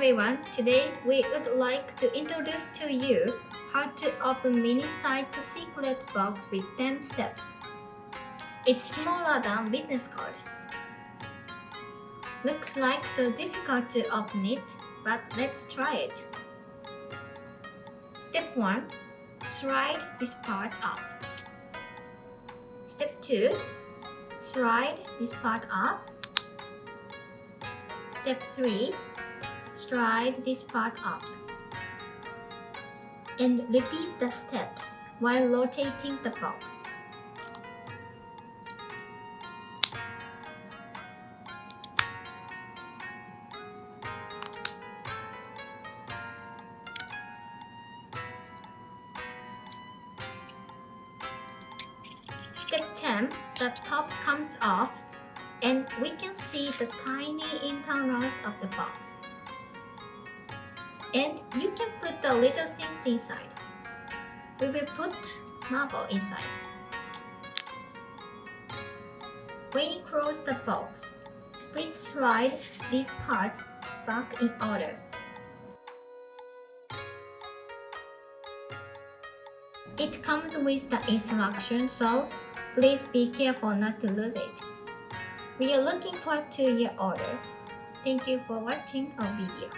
everyone, today we would like to introduce to you how to open mini-sized secret box with 10 steps. It's smaller than business card. Looks like so difficult to open it, but let's try it. Step 1. Slide this part up. Step 2. Slide this part up. Step 3. Slide this part up. And repeat the steps while rotating the box. Step 10, the top comes off and we can see the tiny internals of the box. And you can put the little things inside. We will put marble inside. When you close the box, please slide these parts back in order. It comes with the instruction, so please be careful not to lose it. We are looking forward to your order. Thank you for watching our video.